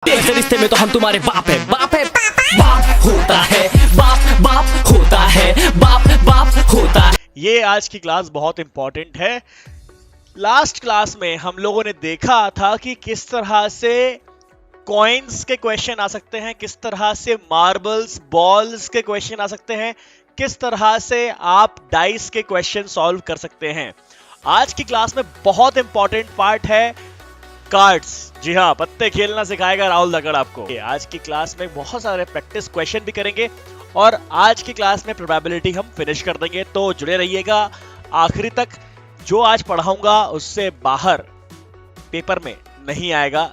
तेरे रिश्ते में तो हम तुम्हारे बाप है, बाप है, बाप होता है, बाप बाप होता है, बाप बाप होता है। ये आज की क्लास बहुत इंपॉर्टेंट है। लास्ट क्लास में हम लोगों ने देखा था कि किस तरह से कॉइन्स के क्वेश्चन आ सकते हैं, किस तरह से मार्बल्स, बॉल्स के क्वेश्चन आ सकते हैं, किस तरह से आप डाइस के क्वेश्चन सॉल्व कर सकते हैं। आज की क्लास में बहुत इंपॉर्टेंट पार्ट है कार्ड्स। जी हाँ, पत्ते खेलना सिखाएगा राहुल दगड़ आपको। आज की क्लास में बहुत सारे प्रैक्टिस क्वेश्चन भी करेंगे और आज की क्लास में प्रोबेबिलिटी हम फिनिश कर देंगे, तो जुड़े रहिएगा आखिरी तक। जो आज पढ़ाऊंगा उससे बाहर पेपर में नहीं आएगा,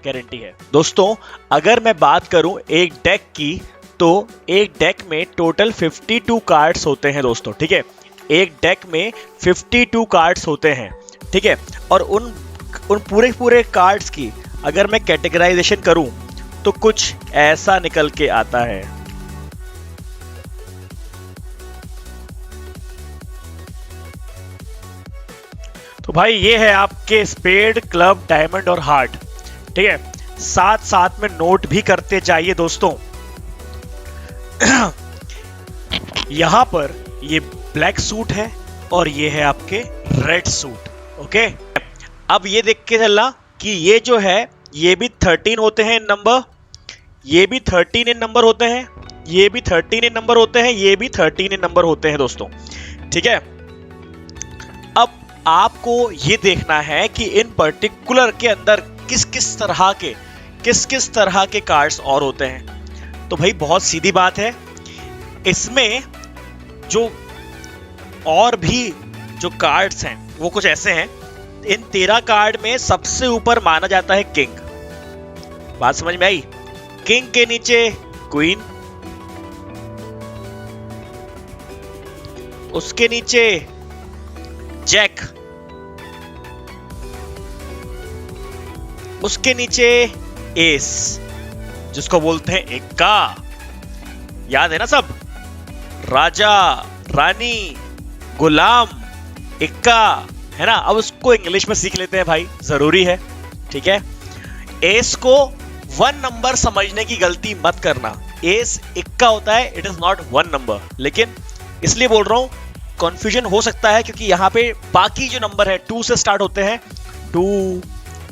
गारंटी है। दोस्तों, अगर मैं बात करूं एक डेक की, तो एक डेक में टोटल 52 कार्ड्स होते हैं दोस्तों, ठीक है। एक डेक में 52 कार्ड्स होते हैं, ठीक है। और उन पूरे कार्ड्स की अगर मैं कैटेगराइजेशन करूं तो कुछ ऐसा निकल के आता है। तो भाई ये है आपके स्पेड, क्लब, डायमंड और हार्ट, ठीक है। साथ साथ में नोट भी करते जाइए दोस्तों। यहां पर ये ब्लैक सूट है और ये है आपके रेड सूट, ओके। अब ये देख के चलना कि ये जो है ये भी 13 होते हैं इन नंबर, ये भी 13 इन नंबर होते हैं, ये भी 13 इन नंबर होते हैं, ये भी 13 इन नंबर होते हैं दोस्तों, ठीक है। अब आपको ये देखना है कि इन पर्टिकुलर के अंदर किस किस तरह के कार्ड्स और होते हैं। तो भाई बहुत सीधी बात है, इसमें जो और भी जो कार्ड्स हैं वो कुछ ऐसे हैं। इन 13 कार्ड में सबसे ऊपर माना जाता है किंग। बात समझ में आई? किंग के नीचे क्वीन, उसके नीचे जैक, उसके नीचे एस, जिसको बोलते हैं इक्का। याद है ना सब? राजा, रानी, गुलाम, इक्का, है ना। अब उसको इंग्लिश में सीख लेते हैं भाई, जरूरी है, ठीक है। एस को 1 नंबर समझने की गलती मत करना। एस इक्का होता है, इट इज नॉट 1 नंबर। लेकिन इसलिए बोल रहा हूं, कंफ्यूजन हो सकता है क्योंकि यहां पे बाकी जो नंबर है 2 से स्टार्ट होते हैं। 2,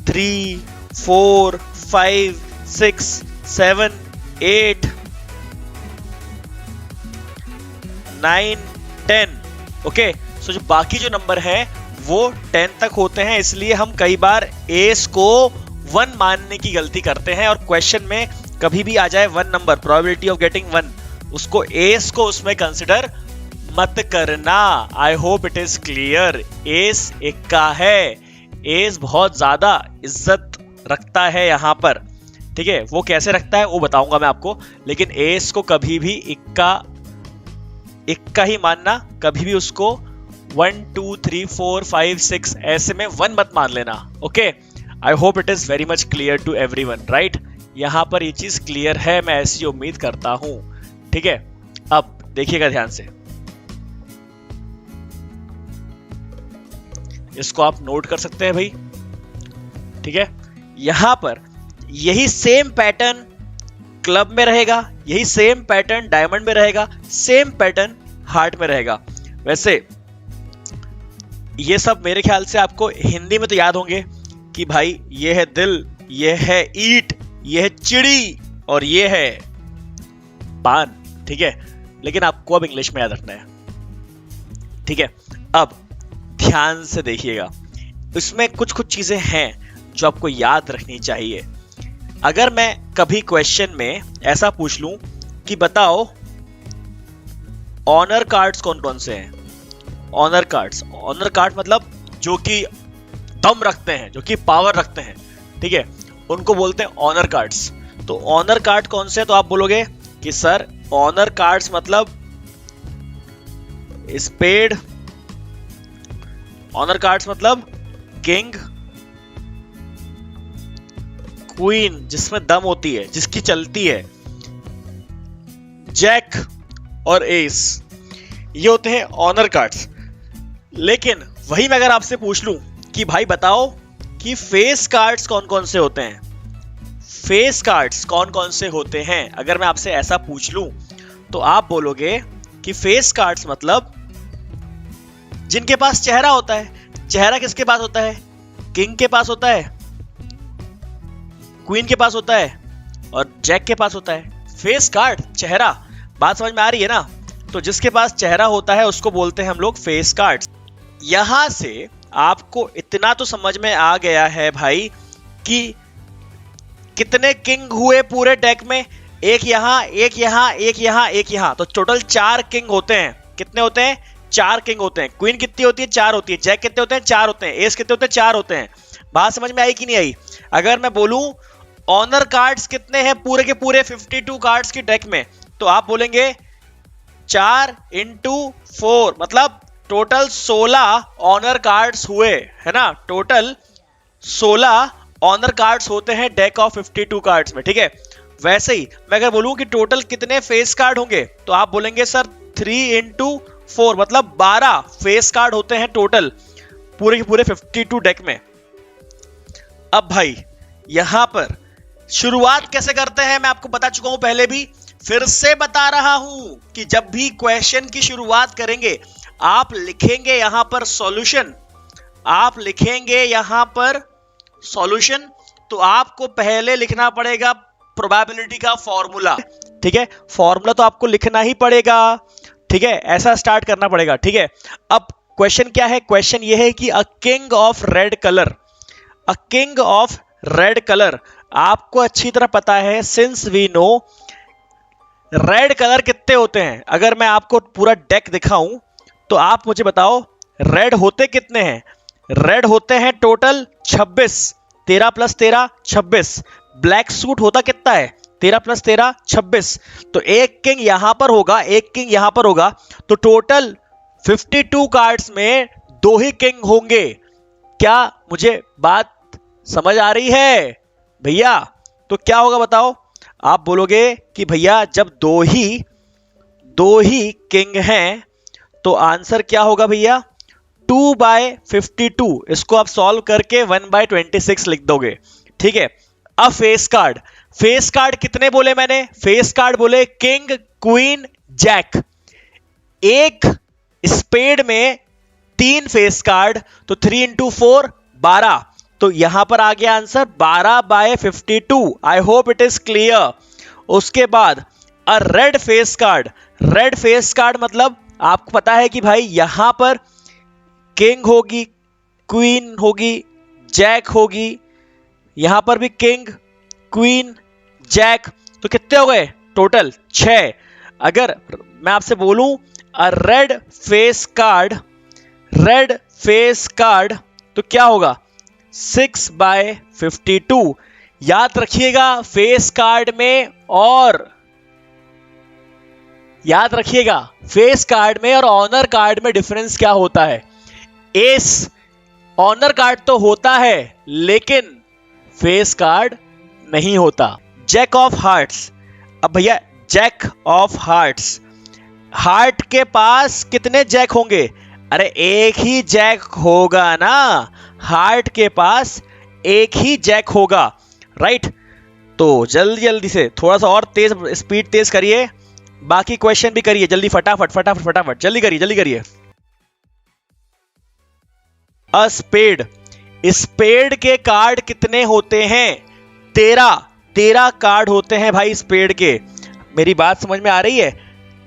3, 4, 5, 6, 7, 8, 9, 10, ओके। सो जो बाकी जो नंबर है वो 10 तक होते हैं, इसलिए हम कई बार एस को 1 मानने की गलती करते हैं और क्वेश्चन में कभी भी आ जाए 1 नंबर, प्रोबेबिलिटी ऑफ गेटिंग 1, उसको एस को उसमें कंसिडर मत करना। आई hope it is clear. S इक्का है, एस बहुत ज्यादा इज्जत रखता है यहां पर, ठीक है। वो कैसे रखता है वो बताऊंगा मैं आपको, लेकिन एस को कभी भी इक्का ही मानना, कभी भी उसको 1, 2, 3, 4, 5, 6 ऐसे में 1 मत मान लेना, okay. I hope it is very much clear to everyone, right. यहां पर ये चीज क्लियर है, मैं ऐसी उम्मीद करता हूं, ठीक है। अब देखिएगा ध्यान से, इसको आप नोट कर सकते हैं भाई, ठीक है। यहां पर यही सेम पैटर्न क्लब में रहेगा, यही सेम पैटर्न डायमंड में रहेगा, सेम पैटर्न हार्ट में रहेगा। वैसे ये सब मेरे ख्याल से आपको हिंदी में तो याद होंगे कि भाई ये है दिल, ये है ईट, ये है चिड़ी और ये है पान, ठीक है। लेकिन आपको अब इंग्लिश में याद रखना है, ठीक है। अब ध्यान से देखिएगा, इसमें कुछ चीजें हैं जो आपको याद रखनी चाहिए। अगर मैं कभी क्वेश्चन में ऐसा पूछ लूं कि बताओ ऑनर कार्ड्स कौन कौन से हैं। ऑनर कार्ड मतलब जो कि दम रखते हैं, जो कि पावर रखते हैं, ठीक है, उनको बोलते हैं ऑनर कार्ड्स। तो ऑनर कार्ड कौन से हैं? तो आप बोलोगे कि सर ऑनर कार्ड्स मतलब स्पेड, ऑनर कार्ड्स मतलब किंग, क्वीन जिसमें दम होती है, जिसकी चलती है, जैक और एस, ये होते हैं ऑनर कार्ड्स। लेकिन वही मैं अगर आपसे पूछ लूं कि भाई बताओ कि फेस कार्ड्स कौन कौन से होते हैं। फेस कार्ड्स कौन कौन से होते हैं? अगर मैं आपसे ऐसा पूछ लूं तो आप बोलोगे कि फेस कार्ड्स मतलब जिनके पास चेहरा होता है। चेहरा किसके पास होता है? किंग के पास होता है, क्वीन के पास होता है और जैक के पास होता है। फेस कार्ड, चेहरा, बात समझ में आ रही है ना? तो जिसके पास चेहरा होता है उसको बोलते हैं हम लोग फेस कार्ड्स। यहां से आपको इतना तो समझ में आ गया है भाई कि कितने किंग हुए पूरे डेक में। एक यहां, एक यहां, एक यहां, एक यहां, तो टोटल 4 किंग होते हैं। कितने होते हैं? 4 किंग होते हैं। क्वीन कितनी होती है? 4 होती है। जैक कितने होते हैं? 4 होते हैं। एस कितने होते हैं? 4 होते हैं। बात समझ में आई कि नहीं आई? अगर मैं बोलूं ऑनर कार्ड्स कितने हैं पूरे के पूरे 52 कार्ड्स की डेक में, तो आप बोलेंगे 4 इंटू 4, मतलब टोटल 16 ऑनर कार्ड्स हुए, है ना? टोटल 16 ऑनर कार्ड्स होते हैं डेक ऑफ 52 कार्ड्स में, ठीक है? वैसे ही मैं अगर बोलूं कि टोटल कितने फेस कार्ड होंगे, तो आप बोलेंगे सर 3 इंटू 4, मतलब 12 फेस कार्ड होते हैं टोटल पूरे के पूरे 52 डेक में। अब भाई यहां पर शुरुआत कैसे करते हैं मैं आपको बता चुका हूं पहले भी, फिर से बता रहा हूं कि जब भी क्वेश्चन की शुरुआत करेंगे आप लिखेंगे यहां पर सॉल्यूशन। आप लिखेंगे यहां पर सॉल्यूशन, तो आपको पहले लिखना पड़ेगा प्रोबेबिलिटी का फॉर्मूला, ठीक है? फॉर्मूला तो आपको लिखना ही पड़ेगा, ठीक है? ऐसा स्टार्ट करना पड़ेगा, ठीक है? अब क्वेश्चन क्या है? क्वेश्चन ये है कि a king of red colour, a king of red colour, आपको अच्छी तरह पता है, since we know red colour कितने होते हैं। अगर मैं आपको पूरा डेक दिखाऊं तो आप मुझे बताओ रेड होते कितने हैं? रेड होते हैं टोटल 26, 13 प्लस 13 26। ब्लैक सूट होता कितना है? 13 प्लस 13 26। तो एक किंग यहां पर होगा, एक किंग यहां पर होगा, तो टोटल 52 कार्ड्स में 2 ही किंग होंगे। क्या मुझे बात समझ आ रही है भैया? तो क्या होगा बताओ? आप बोलोगे कि भैया जब दो ही किंग हैं तो आंसर क्या होगा भैया? 2/52। इसको आप सॉल्व करके 1/26 लिख दोगे, ठीक है? अब फेस कार्ड, फेस कार्ड कितने बोले मैंने? फेस कार्ड बोले किंग, क्वीन, जैक। एक स्पेड में 3 फेस कार्ड, तो 3 इंटू 4 12। तो यहां पर आ गया answer 12/52। I hope it is clear. उसके बाद a red face card, red face card मतलब आपको पता है कि भाई यहां पर किंग होगी, क्वीन होगी, जैक होगी, यहां पर भी किंग, क्वीन, जैक, तो कितने हो गए टोटल? 6। अगर मैं आपसे बोलूं a red face card, red face card, तो क्या होगा? 6/52। याद रखिएगा फेस कार्ड में, और याद रखिएगा फेस कार्ड में और ऑनर कार्ड में डिफरेंस क्या होता है। एस ऑनर कार्ड तो होता है लेकिन फेस कार्ड नहीं होता। जैक ऑफ हार्ट्स, अब भैया जैक ऑफ हार्ट्स, हार्ट के पास कितने जैक होंगे? अरे एक ही जैक होगा ना, हार्ट के पास एक ही जैक होगा, राइट? तो जल्दी जल्दी से थोड़ा सा और तेज स्पीड तेज करिए, बाकी क्वेश्चन भी करिए जल्दी, फटाफट फटाफट फटाफट, जल्दी करिए जल्दी करिए। अ स्पेड, स्पेड के कार्ड कितने होते हैं? 13 कार्ड होते हैं भाई स्पेड के। मेरी बात समझ में आ रही है?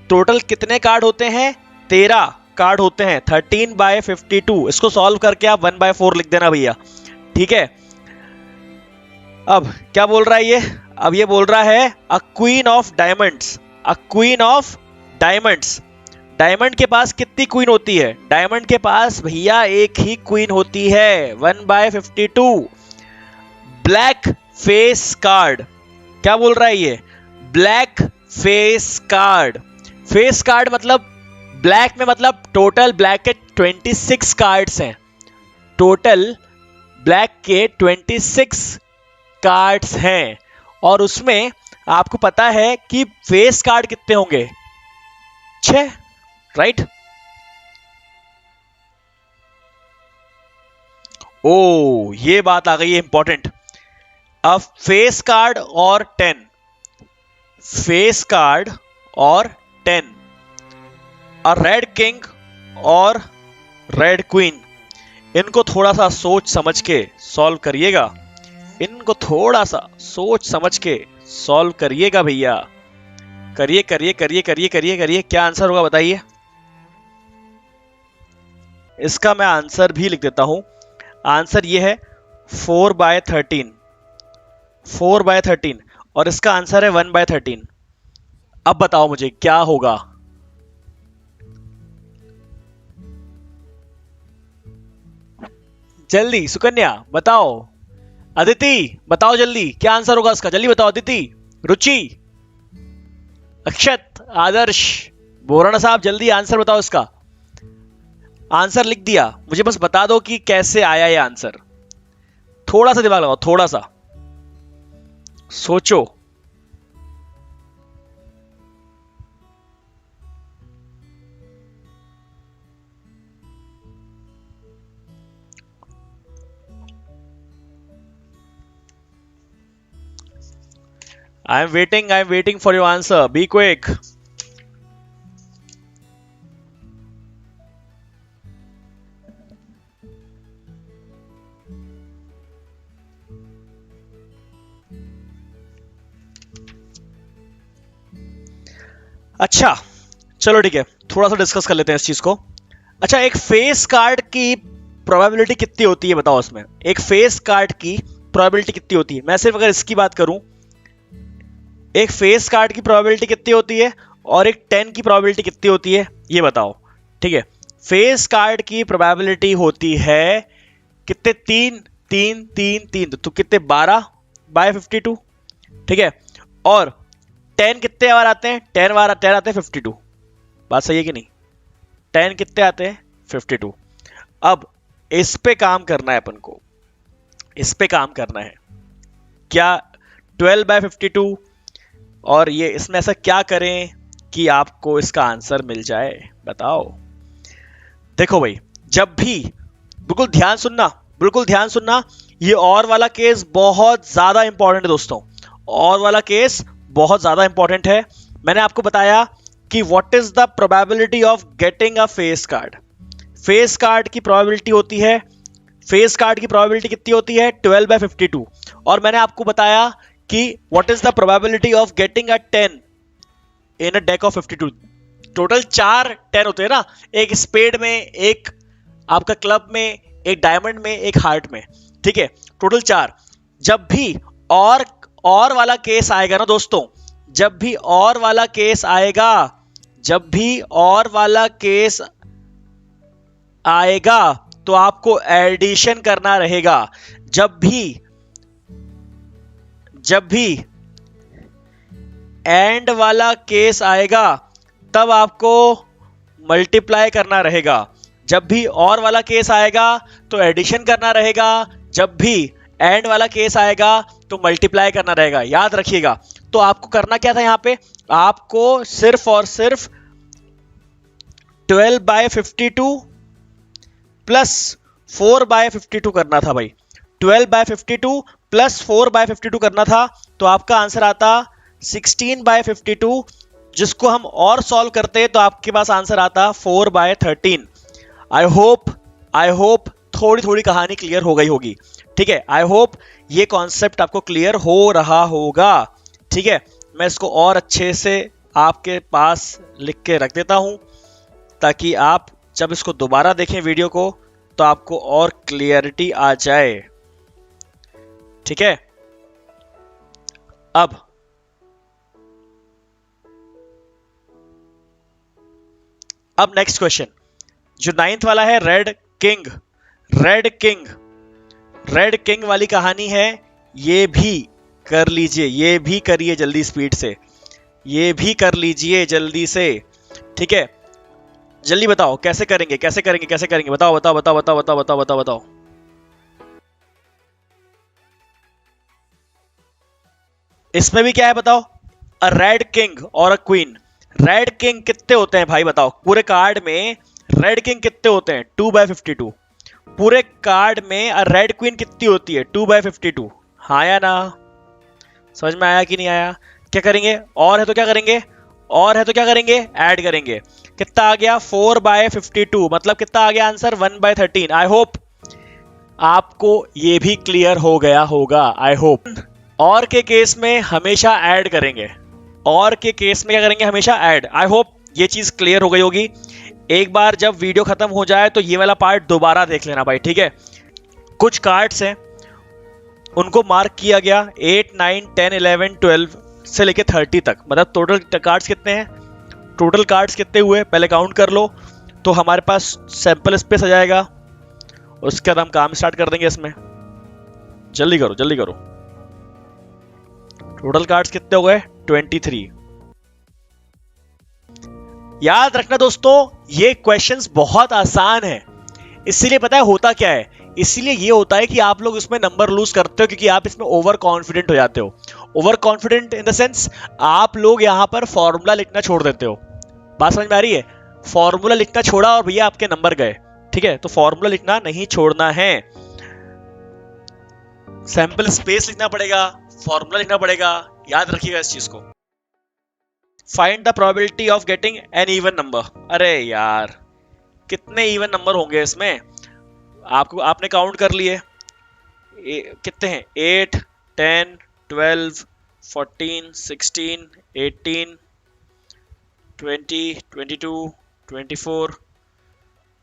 टोटल कितने कार्ड होते हैं? 13 कार्ड होते हैं। 13/52। इसको सॉल्व करके आप 1/4 लिख देना भैया, ठीक है? अब क्या बोल रहा है ये? अब ये बोल रहा है a queen of diamonds, a queen of diamonds. Diamond के पास कितनी क्वीन होती है? डायमंड के पास भैया एक ही क्वीन होती है, 1/52। ब्लैक फेस कार्ड, क्या बोल रहा है ये? Black face card, face card मतलब ब्लैक में, मतलब टोटल ब्लैक के 26 कार्ड्स हैं, टोटल ब्लैक के 26 कार्ड्स हैं, और उसमें आपको पता है कि फेस कार्ड कितने होंगे? 6, राइट? ओ ये बात आ गई है इंपॉर्टेंट। अब फेस कार्ड और 10, फेस कार्ड और 10, अ रेड किंग और रेड क्वीन, इनको थोड़ा सा सोच समझ के सॉल्व करिएगा, इनको थोड़ा सा सोच समझ के सॉल्व करिएगा भैया, करिए करिए करिए करिए करिए करिए। क्या आंसर होगा बताइए? इसका मैं आंसर भी लिख देता हूं। आंसर ये है 4/13, 4/13, और इसका आंसर है 1/13। अब बताओ मुझे क्या होगा? जल्दी सुकन्या बताओ, अदिति बताओ जल्दी, क्या आंसर होगा इसका? जल्दी बताओ अदिति, रुचि, अक्षत, आदर्श, बोराना साहब जल्दी आंसर बताओ इसका। आंसर लिख दिया, मुझे बस बता दो कि कैसे आया ये आंसर। थोड़ा सा दिमाग लगाओ, थोड़ा सा सोचो। I'm waiting for your answer. Be quick. अच्छा चलो ठीक है, थोड़ा सा डिस्कस कर लेते हैं इस चीज को। अच्छा, एक फेस कार्ड की प्रोबेबिलिटी कितनी होती है बताओ? उसमें एक फेस कार्ड की प्रोबेबिलिटी कितनी होती है? मैं सिर्फ अगर इसकी बात करूं, एक फेस कार्ड की प्रोबेबिलिटी कितनी होती है और एक 10 की प्रोबेबिलिटी कितनी होती है, ये बताओ। ठीक है, फेस कार्ड की प्रोबेबिलिटी होती है कितने? 3 3 3 3, तो कितने? 12/52। ठीक है, और 10 कितने बार आते हैं? 10 बार 10 आते हैं 52। बात सही है कि नहीं? 10 कितने आते हैं? 52। अब इस पे काम करना है अपन को, इस पे काम करना है। क्या 12/52 और ये इसमें ऐसा क्या करें कि आपको इसका आंसर मिल जाए? बताओ। देखो भाई, जब भी, बिल्कुल ध्यान सुनना, बिल्कुल ध्यान सुनना, ये और वाला केस बहुत ज्यादा इंपॉर्टेंट है दोस्तों, और वाला केस बहुत ज्यादा इंपॉर्टेंट है। मैंने आपको बताया कि what is the probability of getting a face card. Face card की प्रोबेबिलिटी होती है, फेस कार्ड की प्रोबेबिलिटी कितनी होती है? 12/52। और मैंने आपको बताया कि what is the probability of getting a 10 in a deck of 52। Total 4 10 होते हैं ना, एक स्पेड में, एक आपका क्लब में, एक डायमंड में, एक हार्ट में। ठीक है, टोटल 4। जब भी और वाला केस आएगा ना दोस्तों, जब भी और वाला केस आएगा, जब भी और वाला केस आएगा तो आपको एडिशन करना रहेगा। जब भी एंड वाला केस आएगा तब आपको मल्टीप्लाई करना रहेगा। जब भी और वाला केस आएगा तो एडिशन करना रहेगा, जब भी एंड वाला केस आएगा तो मल्टीप्लाई करना रहेगा। याद रखिएगा। तो आपको करना क्या था यहां पे? आपको सिर्फ और सिर्फ 12/52 प्लस 4/52 करना था भाई। 12/52 प्लस 4/52 करना था, तो आपका आंसर आता 16/52, जिसको हम और सॉल्व करते तो आपके पास आंसर आता 4/13। आई होप थोड़ी थोड़ी कहानी क्लियर हो गई होगी। ठीक है, आई होप ये कॉन्सेप्ट आपको क्लियर हो रहा होगा। ठीक है, मैं इसको और अच्छे से आपके पास लिख के रख देता हूं, ताकि आप जब इसको दोबारा देखें वीडियो को तो आपको और क्लियरिटी आ जाए। ठीक है, अब नेक्स्ट क्वेश्चन, जो 9th वाला है, रेड किंग। रेड किंग वाली कहानी है, ये भी कर लीजिए, ये भी करिए जल्दी, स्पीड से, ये भी कर लीजिए जल्दी से। ठीक है, जल्दी बताओ कैसे करेंगे, कैसे करेंगे, कैसे करेंगे? बताओ बताओ बताओ बताओ बताओ बताओ बताओ बताओ। इसमें भी क्या है बताओ? अ रेड किंग और अ क्वीन। रेड किंग कितने होते हैं भाई बताओ? पूरे कार्ड में रेड किंग कितने होते हैं? 2/52। पूरे कार्ड में अ रेड क्वीन कितनी होती है? 2/52। हाँ या ना? समझ में आया कि नहीं आया? क्या करेंगे? और है तो क्या करेंगे? और है तो क्या करेंगे? ऐड करेंगे। कितना आ गया? 4/52, मतलब कितना आ गया आंसर? 1/13। आई होप आपको ये भी क्लियर हो गया होगा, आई होप। और के केस में हमेशा ऐड करेंगे, और के केस में क्या करेंगे? हमेशा ऐड। आई होप ये चीज क्लियर हो गई होगी। एक बार जब वीडियो खत्म हो जाए तो ये वाला पार्ट दोबारा देख लेना भाई, ठीक है? कुछ कार्ड्स हैं उनको मार्क किया गया 8, 9, 10, 11, 12 से लेके 30 तक, मतलब टोटल कार्ड्स कितने हैं? टोटल कार्ड्स कितने हुए पहले काउंट कर लो, तो हमारे पास सैंपल स्पेस आ जाएगा। उसके बाद हम काम स्टार्ट कर देंगे इसमें। जल्दी करो जल्दी करो। टोटल कार्ड्स कितने हो गए? 23। याद रखना दोस्तों, ये क्वेश्चंस बहुत आसान है। इसीलिए पता है होता क्या है? इसीलिए ये होता है कि आप लोग इसमें नंबर लूज करते हो, क्योंकि आप इसमें ओवर कॉन्फिडेंट हो जाते हो। Over confident in the sense, आप लोग यहां पर फॉर्मूला लिखना छोड़ देते हो। बात समझ में आ रही है? फॉर्मूला लिखना छोड़ा और भैया आपके नंबर गए। ठीक है, तो फॉर्मूला लिखना नहीं छोड़ना है, सैंपल स्पेस लिखना पड़ेगा, फॉर्मूला लिखना पड़ेगा। याद रखिएगा इस चीज को। Find the probability of getting an even number. अरे यार, कितने इवन नंबर होंगे इसमें? आपने काउंट कर लिए कितने हैं? 8, 10, 12, 14, 16, 18, 20, 22, 24,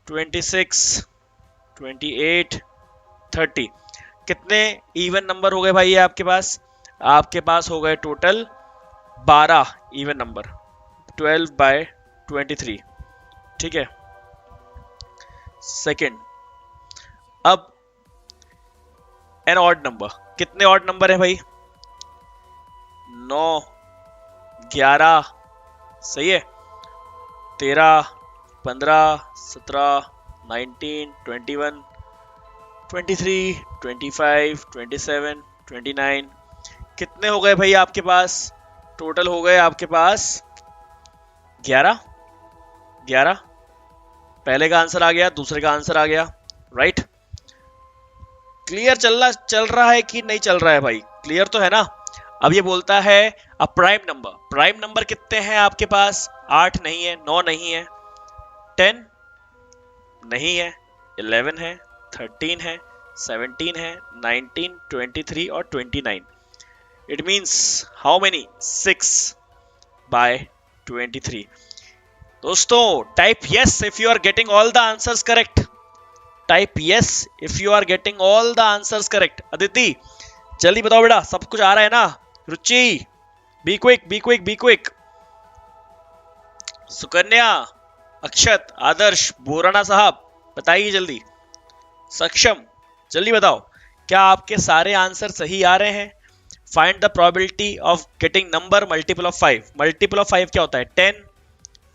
26, 28, 30। कितने इवन नंबर हो गए भाई ये आपके पास? आपके पास हो गए टोटल 12 इवन नंबर, 12/23। ठीक है, सेकेंड। अब एन ऑड नंबर, कितने ऑड नंबर है भाई? 9, 11, सही है, 13, 15, 17, 19, 21, 23, 25, 27, 29। कितने हो गए भाई आपके पास? टोटल हो गए आपके पास 11। 11 पहले का आंसर आ गया, दूसरे का आंसर आ गया, राइट? क्लियर चल रहा है कि नहीं चल रहा है भाई? क्लियर तो है ना? अब ये बोलता है a prime number. Prime number कितने हैं आपके पास? 8 नहीं है, 9 नहीं है, 10 नहीं है, 11 है, 13 है, 17 है, 19, 23 और 29। It means how many? 6/23। दोस्तों type yes if you are getting all the answers correct. Type yes if you are getting all the answers correct. Aditi जल्दी बताओ बेटा, सब कुछ आ रहा है ना? Ruchi be quick be quick be quick. Sukanya, Akshat, Adarsh, Borana साहब बताइए जल्दी। सक्षम जल्दी बताओ, क्या आपके सारे आंसर सही आ रहे हैं? Find the probability of getting number multiple of 5। Multiple of 5 क्या होता है? 10,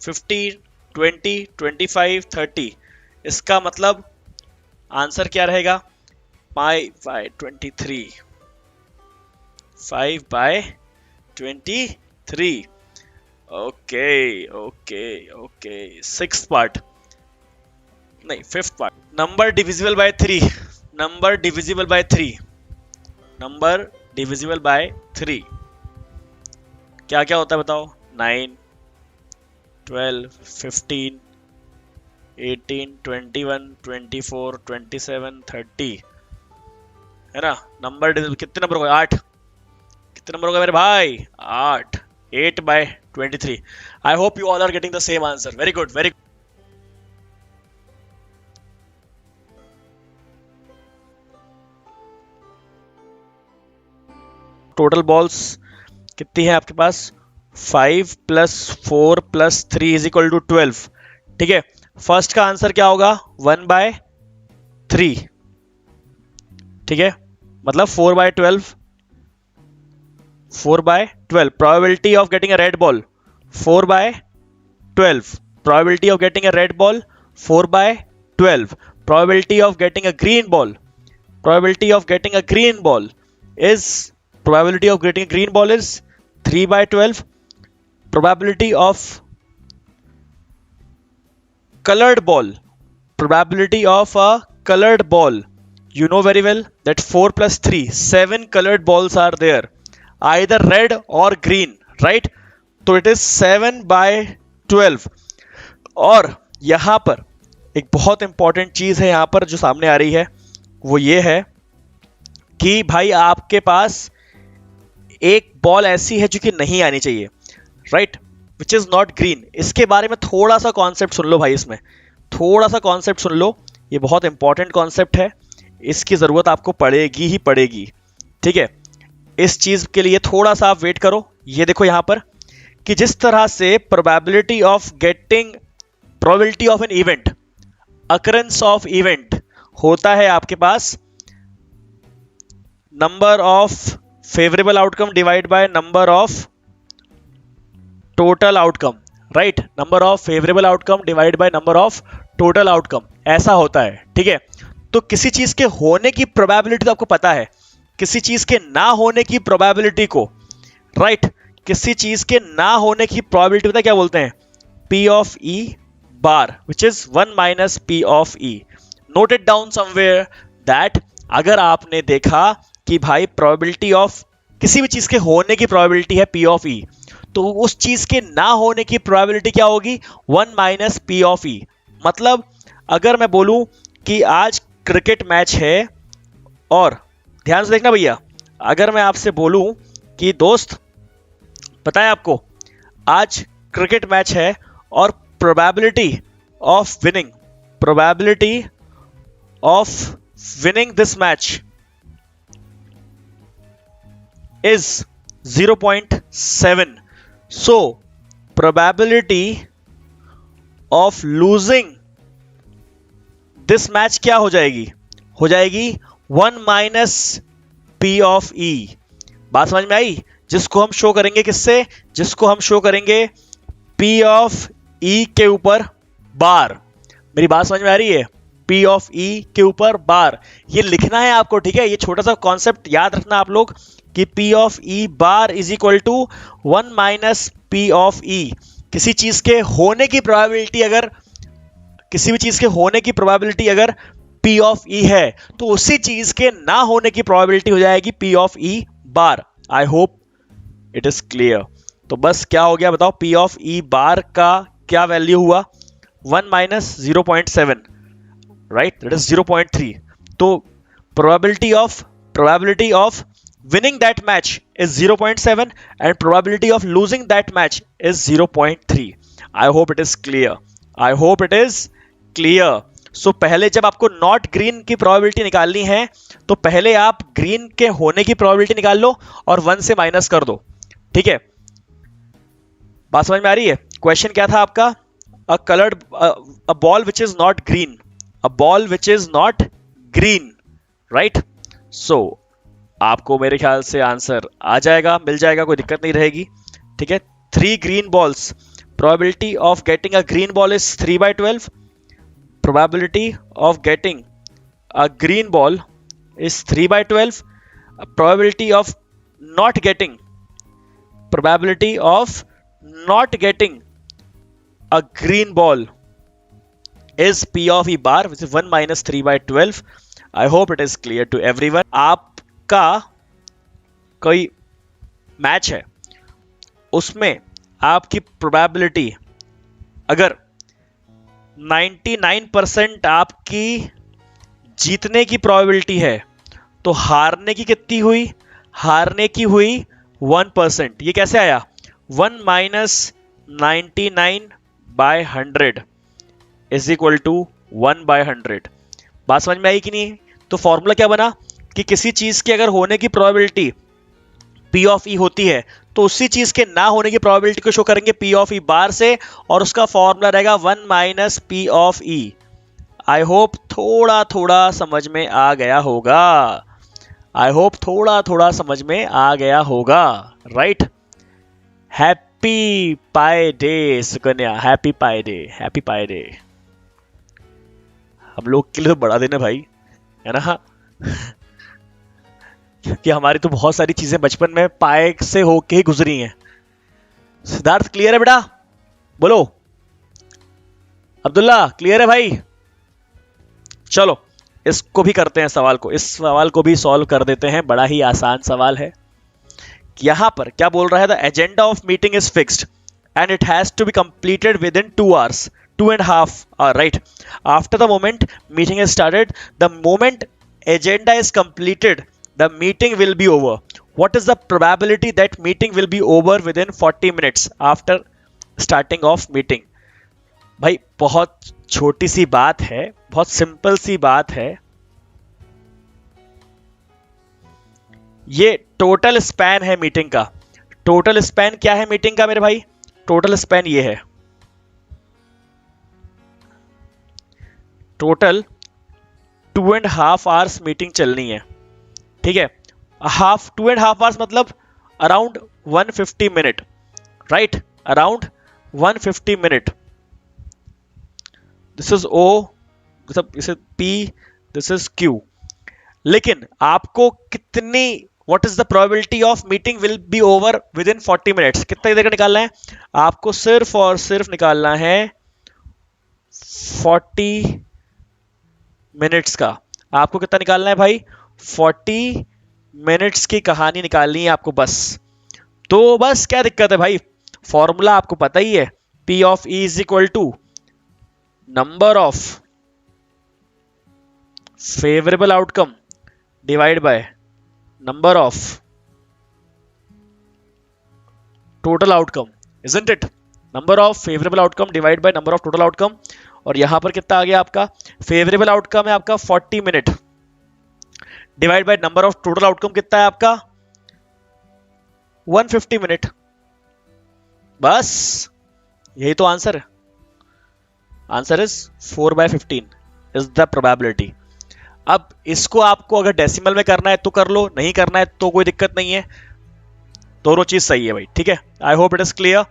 15, 20, 25, 30। इसका मतलब आंसर क्या रहेगा? 5/23। 5/23। Okay okay okay. 6th part नहीं, 5th part. Number divisible by 3। Number divisible by 3। Number divisible by 3 क्या क्या होता है बताओ? 9, 12, 15, 18, 21, 24, 27, 30 है ना? नंबर कितने नंबर हो गए? 8। कितने नंबर हो गए मेरे भाई? 8। 8/23। I hope you all are getting the same answer. Very good very good. Total balls कितनी है आपके पास? 5 + 4 + 3 = 12। ठीक है, फर्स्ट का आंसर क्या होगा? 1/3। ठीक है, मतलब 4/12। 4/12 probability of getting a red ball. 4/12 probability of getting a red ball. 4/12 probability of getting a green ball. Probability of getting a green ball is probability of getting a green ball is 3/12. Probability of colored ball, probability of a colored ball you know very well that 4 plus 3, 7 colored balls are there, either red or green, right? तो it is 7 by 12. और यहां पर एक बहुत important चीज है यहां पर जो सामने आ रही है, वो ये है कि भाई आपके पास एक बॉल ऐसी है जो कि नहीं आनी चाहिए, right, which is not green. इसके बारे में थोड़ा सा कॉन्सेप्ट सुन लो भाई, इसमें थोड़ा सा कॉन्सेप्ट सुन लो, ये बहुत इंपॉर्टेंट कॉन्सेप्ट है, इसकी जरूरत आपको पड़ेगी ही पड़ेगी, ठीक है. इस चीज के लिए थोड़ा सा आप वेट करो. ये देखो यहां पर कि जिस तरह से probability of getting, probability of an event, occurrence of event होता है आपके पास number of favourable outcome divide by number of total outcome, right, number of favourable outcome divide by number of total outcome, ऐसा होता है, ठीक है. तो किसी चीज के होने की प्रोबेबिलिटी तो आपको पता है, किसी चीज के ना होने की प्रोबेबिलिटी को, राइट, किसी चीज के ना होने की प्रोबेबिलिटी पता क्या बोलते हैं, P of E bar, which is 1 minus P of E. Note it down somewhere that अगर आपने देखा कि भाई प्रोबेबिलिटी ऑफ किसी भी चीज के होने की प्रोबेबिलिटी है P of E, तो उस चीज के ना होने की प्रोबेबिलिटी क्या होगी, 1 माइनस P of E. मतलब अगर मैं बोलूं कि आज क्रिकेट मैच है, और ध्यान से देखना भैया, अगर मैं आपसे बोलूं कि दोस्त पता है आपको आज क्रिकेट मैच है और probability of winning this match is 0.7, so probability of losing this match क्या हो जाएगी 1 माइनस P of E. बात समझ में आई, जिसको हम शो करेंगे किससे, जिसको हम शो करेंगे P of E के ऊपर बार. मेरी बात समझ में आ रही है, P of E के ऊपर बार, ये लिखना है आपको, ठीक है. ये छोटा सा कॉन्सेप्ट याद रखना आप लोग कि P of E bar is equal to 1 minus P of E. किसी चीज के होने की प्रोबेबिलिटी अगर, किसी भी चीज के होने की प्रोबेबिलिटी अगर P of E है, तो उसी चीज के ना होने की प्रोबेबिलिटी हो जाएगी P of E bar. I hope it is clear. तो बस क्या हो गया बताओ, P of E बार का क्या वैल्यू हुआ, 1 माइनस 0.7, राइट, दैट इज 0.3. तो probability of winning that match is 0.7 and probability of losing that match is 0.3. I hope it is clear. So पहले जब आपको नॉट ग्रीन की प्रोबेबिलिटी निकालनी है तो पहले आप ग्रीन के होने की प्रोबेबिलिटी निकाल लो और 1 से माइनस कर दो, ठीक है. बात समझ में आ रही है. क्वेश्चन क्या था आपका, a ball which is not green, right? So आपको मेरे ख्याल से आंसर आ जाएगा, मिल जाएगा, कोई दिक्कत नहीं रहेगी, ठीक है. 3 green balls, probability of getting a green ball is 3 by 12. Probability of getting a green ball is 3 by 12. Probability of not getting a green ball is P of E bar, which is 1 minus 3 by 12. I hope it is clear to everyone. आपका कोई match है, उसमें आपकी probability अगर 99% आपकी जीतने की probability है, तो हारने की कितनी हुई, हारने की हुई 1%. ये कैसे आया, 1 minus 99 by 100 is equal to 1 by 100. बात समझ में आई कि नहीं. तो फॉर्मूला क्या बना कि किसी चीज के अगर होने की प्रोबेबिलिटी P of E होती है तो उसी चीज के ना होने की प्रोबेबिलिटी को शो करेंगे P of E बार से, और उसका फॉर्मूला रहेगा 1 minus P of E. I hope थोड़ा थोड़ा समझ में आ गया होगा, राइट. हैप्पी पाई डे सुकन्या, हैप्पी पाई डे. हम लोग के लिए तो बड़ा दिन है भाई, है ना, क्योंकि हमारी तो बहुत सारी चीजें बचपन में पाए से होके ही गुजरी हैं. सिद्धार्थ क्लियर है बेटा, बोलो. अब्दुल्ला क्लियर है भाई. चलो इसको भी करते हैं सवाल को, इस सवाल को भी सॉल्व कर देते हैं, बड़ा ही आसान सवाल है। यहां पर क्या बोल रहा है, the agenda of meeting is fixed and it has to be completed within 2 hours, 2.5 hours, right? After the moment meeting is started, the moment agenda is completed, the meeting will be over. What is the probability that meeting will be over within 40 minutes after starting of meeting? भाई बहुत छोटी सी बात है, बहुत simple सी बात है। ये total span है मीटिंग का। टोटल स्पैन क्या है मीटिंग का मेरे भाई? टोटल स्पैन ये है, टोटल 2.5 आवर्स मीटिंग चलनी है, ठीक है। 2.5 आवर्स मतलब around 150 minute, right, around 150 minute. This is O, this is P, this is Q। लेकिन आपको कितनी, what is the probability of meeting will be over within 40 minutes, कितना देर का निकालना है आपको? सिर्फ और सिर्फ निकालना है 40 मिनट्स का। आपको कितना निकालना है भाई? 40 मिनट्स की कहानी निकालनी है आपको बस। तो बस क्या दिक्कत है भाई, फॉर्मूला आपको पता ही है, P of E is equal to number of favourable outcome divide by number of total outcome, isn't it? Number of favourable outcome divide by number of total outcome. और यहां पर कितना आ गया आपका? फेवरेबल आउटकम है आपका 40 minute, divide by number of total outcome कितना है आपका? 150 मिनट। बस यही तो आंसर है। Answer is 4/15 is the probability. अब इसको आपको अगर डेसिमल में करना है तो कर लो, नहीं करना है तो कोई दिक्कत नहीं है, दोनों चीज सही है भाई, ठीक है। आई hope it is clear,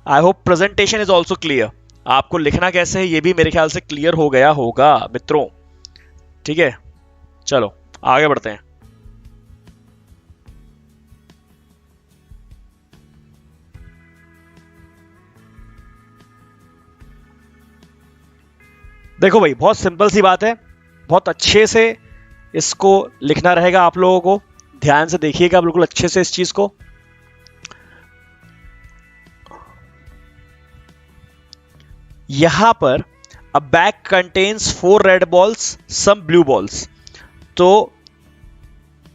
I hope presentation is also clear. आपको लिखना कैसे है ये भी मेरे ख्याल से क्लियर हो गया होगा मित्रों, ठीक है। चलो आगे बढ़ते हैं। देखो भाई बहुत सिंपल सी बात है, बहुत अच्छे से इसको लिखना रहेगा आप लोगों को, ध्यान से देखिएगा बिल्कुल अच्छे से इस चीज को। यहां पर a bag contains 4 red balls some blue balls. तो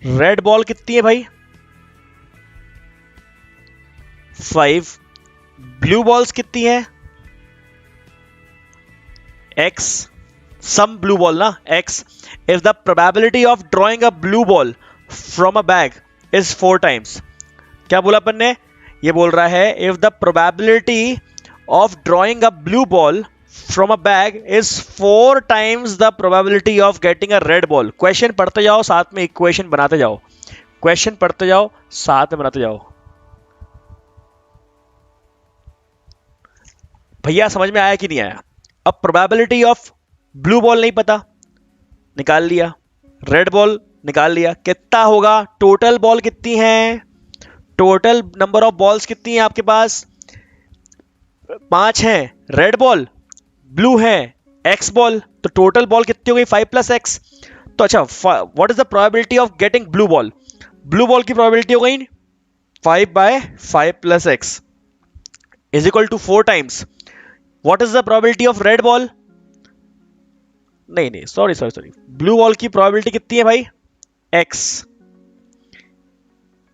रेड बॉल कितनी है भाई? 5। ब्लू बॉल्स कितनी है? X, some blue ball ना, X. If the probability of drawing a blue ball from a bag is 4 times, क्या बोला अपन ने? ये बोल रहा है if the probability of drawing a blue ball from a bag is 4 times the probability of getting a red ball. Question पढ़ते जाओ साथ में इक्वेशन बनाते जाओ, क्वेश्चन पढ़ते जाओ साथ में बनाते जाओ। भैया समझ में आया कि नहीं आया? अब प्रोबेबिलिटी ऑफ ब्लू बॉल नहीं पता, निकाल लिया, रेड बॉल निकाल लिया, कितना होगा? टोटल बॉल कितनी है? टोटल नंबर ऑफ बॉल्स कितनी है आपके पास? 5 हैं, रेड बॉल, ब्लू है, एक्स बॉल, तो टोटल बॉल कितनी हो गई? 5 + x। तो अच्छा, what is the probability of getting blue ball? Blue ball की प्रोबेबिलिटी हो गई 5/5 + x is equal to 4 times. What is the probability of red ball? नहीं, सॉरी, ब्लू बॉल की प्रोबेबिलिटी कितनी है भाई?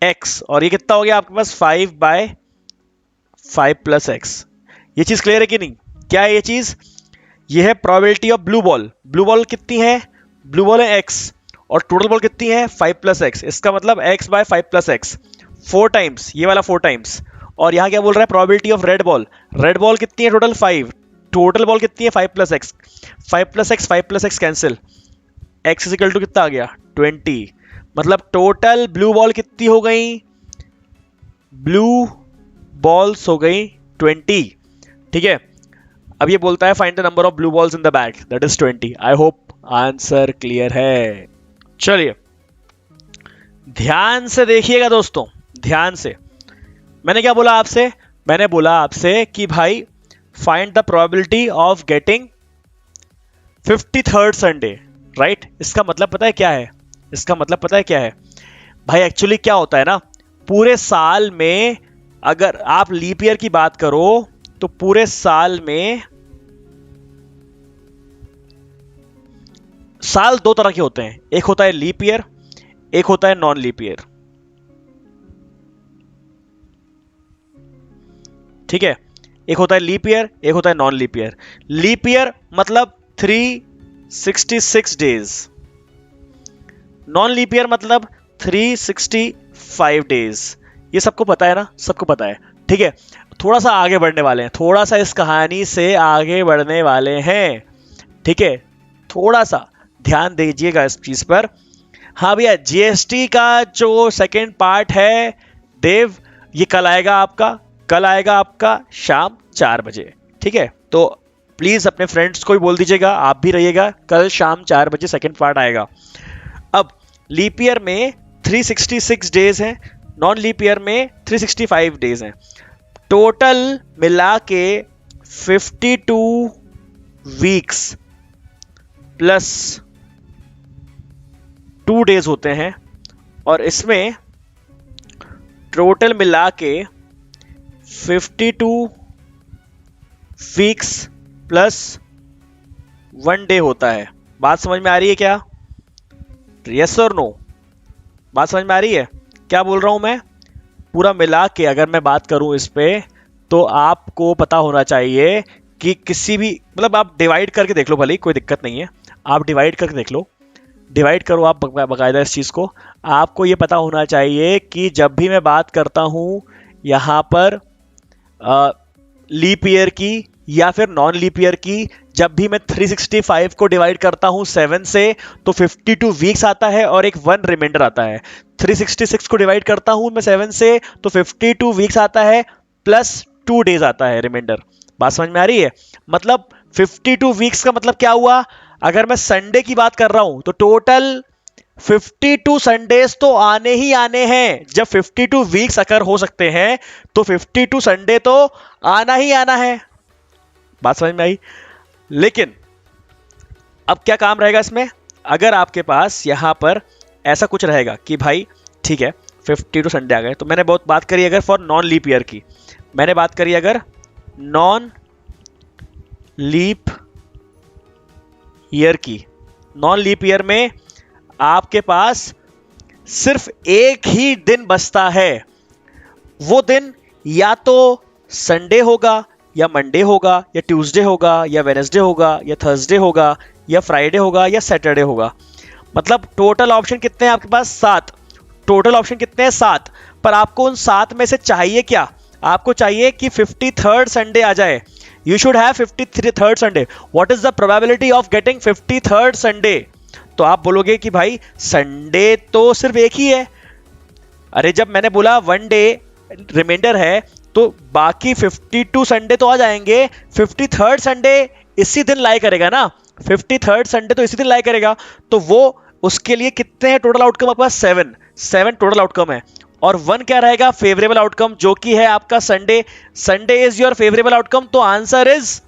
x, और ये कितना हो गया आपके पास? 5/5 + x। ये चीज क्लियर है कि नहीं? क्या है ये चीज? ये है probability of blue ball. Blue ball कितनी है? ब्लू बॉल है x, और टोटल बॉल कितनी है? 5 + x। इसका मतलब x/5 + x 4 टाइम्स, ये वाला 4 टाइम्स। और यहां क्या बोल रहा है? Probability of red ball. Red ball कितनी है? टोटल 5, टोटल बॉल कितनी है? 5 + x। 5 + x, 5 + x cancel, x is equal to कितना आ गया? 20। मतलब टोटल ब्लू बॉल कितनी हो गई? ब्लू बॉल्स हो गई 20, ठीक है। अब ये बोलता है find the number of blue balls in the bag, that is 20। I hope answer clear है। चलिए ध्यान से देखिएगा दोस्तों, ध्यान से। मैंने क्या बोला आपसे? मैंने बोला आपसे कि भाई find the probability of getting 53rd Sunday. Right. इसका मतलब पता है क्या है? इसका मतलब पता है क्या है भाई? एक्चुअली क्या होता है ना, पूरे साल में अगर आप लीप ईयर की बात करो तो पूरे साल में साल दो तरह के होते हैं, एक होता है लीप ईयर, एक होता है नॉन लीप ईयर। ठीक है, एक होता है लीप ईयर, एक होता है non leap year. Leap year मतलब 366 डेज, नॉन लीप ईयर मतलब 365 डेज। ये सबको पता है ना? सबको पता है। ठीक है, थोड़ा सा आगे बढ़ने वाले हैं, थोड़ा सा इस कहानी से आगे बढ़ने वाले हैं। ठीक है, थोड़ा सा ध्यान दीजिएगा इस चीज पर। हाँ भैया, जीएसटी का जो सेकंड पार्ट है देव, ये कल आएगा आपका, कल आएगा आपका शाम 4 बजे। ठीक है, तो प्लीज अपने फ्रेंड्स को भी बोल दीजिएगा, आप भी रहिएगा, कल शाम 4 बजे सेकंड पार्ट आएगा। अब लीप ईयर में 366 डेज हैं, नॉन लीप ईयर में 365 डेज हैं। टोटल मिला के 52 वीक्स प्लस 2 डेज होते हैं, और इसमें टोटल मिला के 52 वीक्स प्लस 1 डे होता है। बात समझ में आ रही है क्या? यस और नो? बात समझ में आ रही है? क्या बोल रहा हूं मैं? पूरा मिला के अगर मैं बात करूं इस पे, तो आपको पता होना चाहिए कि किसी भी, मतलब आप डिवाइड करके देख लो, भले ही कोई दिक्कत नहीं है, आप डिवाइड करके देख लो, डिवाइड करो आप बकायदा इस चीज़ को। आपको ये पता होना चाहिए कि जब भी मैं बात करता हूँ यहाँ पर लीप ईयर की या फिर नॉन लीप ईयर की, जब भी मैं 365 को डिवाइड करता हूँ 7 से तो 52 वीक्स आता है और एक 1 रिमाइंडर आता है। 366 को डिवाइड करता हूँ मैं 7 से तो 52 वीक्स आता है प्लस 2 डेज आता है रिमाइंडर। बात समझ में आ रही है? मतलब 52 वीक्स का मतलब क्या हुआ? अगर मैं संडे की बात कर रहा हूं तो टोटल 52 संडेज तो आने ही आने हैं। जब 52 वीक्स अगर हो सकते हैं तो 52 संडे तो आना ही आना है। बात समझ में आई? लेकिन अब क्या काम रहेगा इसमें? अगर आपके पास यहां पर ऐसा कुछ रहेगा कि भाई ठीक है 52 संडे आ गए, तो मैंने बहुत बात करी अगर फॉर नॉन लीप ईयर की, मैंने बात करी अगर नॉन लीप ईयर की, नॉन लीप ईयर में आपके पास सिर्फ एक ही दिन बचता है। वो दिन या तो संडे होगा या मंडे होगा या ट्यूसडे होगा या वेडनेसडे होगा या थर्सडे होगा या फ्राइडे होगा या सैटरडे होगा। मतलब टोटल ऑप्शन कितने हैं आपके पास? 7। टोटल ऑप्शन कितने हैं? 7। पर आपको उन 7 में से चाहिए क्या? आपको चाहिए कि 53rd संडे आ जाए। You should have 53rd Sunday. What is the probability of getting 53rd Sunday? तो आप बोलोगे कि भाई संडे तो सिर्फ एक ही है। अरे जब मैंने बोला 1 डे रिमाइंडर है तो बाकी 52 संडे तो आ जाएंगे। 53rd संडे इसी दिन लाई करेगा ना, 53rd संडे तो इसी दिन लाई करेगा। तो वो उसके लिए कितने हैं टोटल आउटकम आपके पास? 7 टोटल आउटकम है। और 1 क्या रहेगा? फेवरेबल आउटकम, जो कि है आपका Sunday. Sunday is your favourable outcome, तो answer is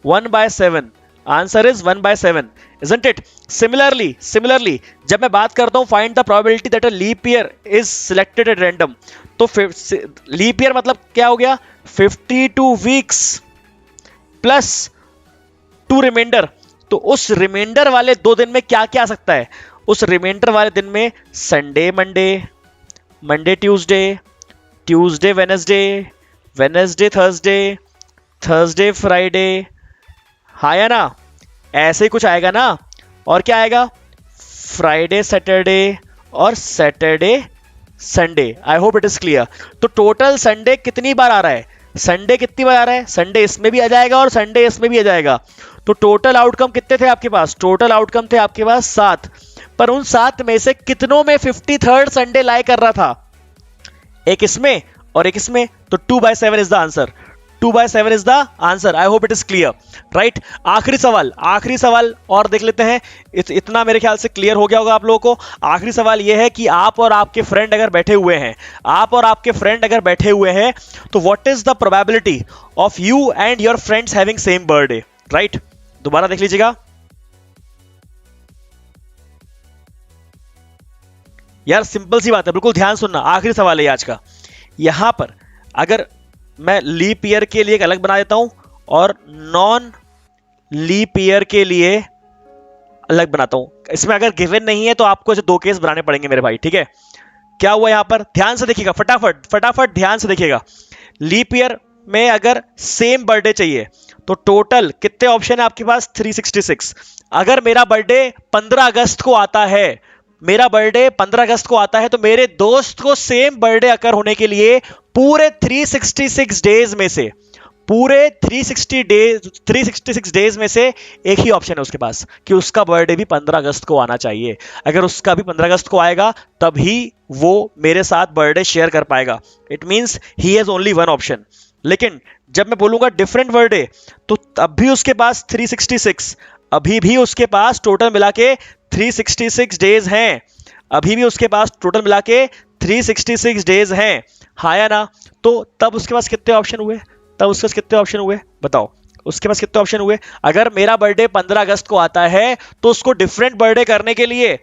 1/7। Answer is 1/7, isn't it? Similarly, जब मैं बात करता हूं find the probability that a leap year is selected at random, तो लीप ईयर मतलब क्या हो गया? 52 वीक्स प्लस 2 रिमाइंडर। तो उस रिमाइंडर वाले 2 दिन में क्या क्या आ सकता है? उस रिमाइंडर वाले दिन में Sunday Monday, Monday Tuesday, Tuesday Wednesday, Wednesday Thursday, Thursday Friday. हाँ या ना? ऐसे ही कुछ आएगा ना? और क्या आएगा? फ्राइडे सैटरडे और Saturday Sunday. I hope it is clear. तो टोटल संडे कितनी बार आ रहा है? संडे कितनी बार आ रहा है? संडे इसमें भी आ जाएगा और संडे इसमें भी आ जाएगा। तो टोटल आउटकम कितने थे आपके पास? टोटल आउटकम थे आपके पास 7। पर उन 7 में से कितनों में 53rd संडे लाई कर रहा था? एक इसमें और एक इसमें। तो 2/7 is the answer. 2/7 is the answer. I hope it is clear, right? आखिरी सवाल और देख लेते हैं। इतना मेरे ख्याल से क्लियर हो गया होगा आप लोगों को। आखिरी सवाल यह है कि आप और आपके फ्रेंड अगर बैठे हुए हैं, तो what is the probability of you and your friends having same birthday, right? दोबारा देख लीजिएगा। यार सिंपल सी बात है, बिल्कुल ध्यान सुनना, आखिरी सवाल है आज का। यहां पर अगर मैं लीप ईयर के लिए एक अलग बना देता हूं और नॉन लीप ईयर के लिए अलग बनाता हूं, इसमें अगर गिवन नहीं है तो आपको ऐसे दो केस बनाने पड़ेंगे मेरे भाई, ठीक है। क्या हुआ यहां पर, ध्यान से देखिएगा, फटाफट फटाफट ध्यान से देखिएगा। लीप ईयर में अगर सेम बर्थडे चाहिए तो टोटल कितने ऑप्शन है आपके पास, 366। अगर मेरा बर्थडे 15 अगस्त को आता है, मेरा बर्थडे 15 अगस्त को आता है, तो मेरे दोस्त को सेम बर्थडे अकर होने के लिए पूरे 366 डेज में से, पूरे 366 डेज में से एक ही ऑप्शन है उसके पास कि उसका बर्थडे भी 15 अगस्त को आना चाहिए। अगर उसका भी 15 अगस्त को आएगा तभी वो मेरे साथ बर्थडे शेयर कर पाएगा। It means he has only one option. लेकिन जब मैं बोलूंगा डिफरेंट बर्थडे, तो तब भी उसके पास 366, अभी भी उसके पास टोटल मिला के 366 डेज हैं, अभी भी उसके पास टोटल मिला के 366 डेज हैं, हाँ या ना। तो तब उसके पास कितने ऑप्शन हुए, तब उसके पास कितने ऑप्शन हुए बताओ, उसके पास कितने ऑप्शन हुए। अगर मेरा बर्थडे 15 अगस्त को आता है तो उसको डिफरेंट बर्थडे करने के लिए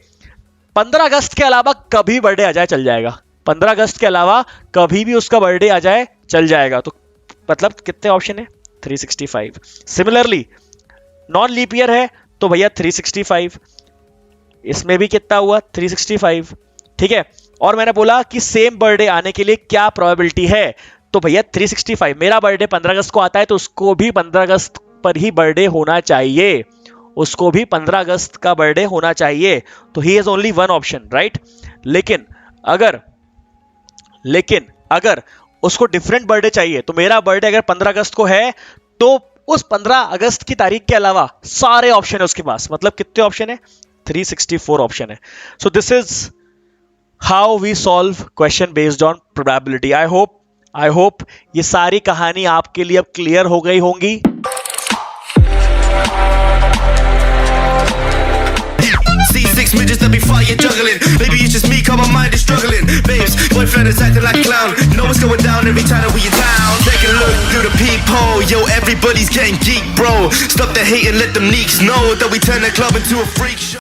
15 अगस्त के अलावा कभी बर्थडे आ जाए चल जाएगा, 15 अगस्त के अलावा कभी भी उसका बर्थडे आ जाए चल जाएगा। तो मतलब कितने ऑप्शन है, 365। सिमिलरली नॉन लीप ईयर है तो भैया 365, इसमें भी कितना हुआ, 365, ठीक है। और मैंने बोला कि सेम बर्थडे आने के लिए क्या प्रोबेबिलिटी है, तो भैया 365, मेरा बर्थडे 15 अगस्त को आता है तो उसको भी 15 अगस्त पर ही बर्थडे होना चाहिए, उसको भी 15 अगस्त का बर्थडे होना चाहिए। तो he has only one option, right. लेकिन अगर उसको डिफरेंट बर्थडे चाहिए, तो मेरा बर्थडे अगर 15 अगस्त को है तो उस 15 अगस्त की तारीख के अलावा सारे ऑप्शन है उसके पास। मतलब कितने ऑप्शन है, 364 ऑप्शन है। So this is how we solve question based on probability. I hope ये सारी कहानी आपके लिए अब क्लियर हो गई होंगी। C6 midgets that be fire juggling. Maybe it's just me, cause my mind is struggling. Babes, boyfriend is acting like a clown. Know what's going down every time that we in town. Take a look through the peephole. Yo, everybody's getting geek, bro. Stop the hate and let them neeks know that we turn the club into a freak show.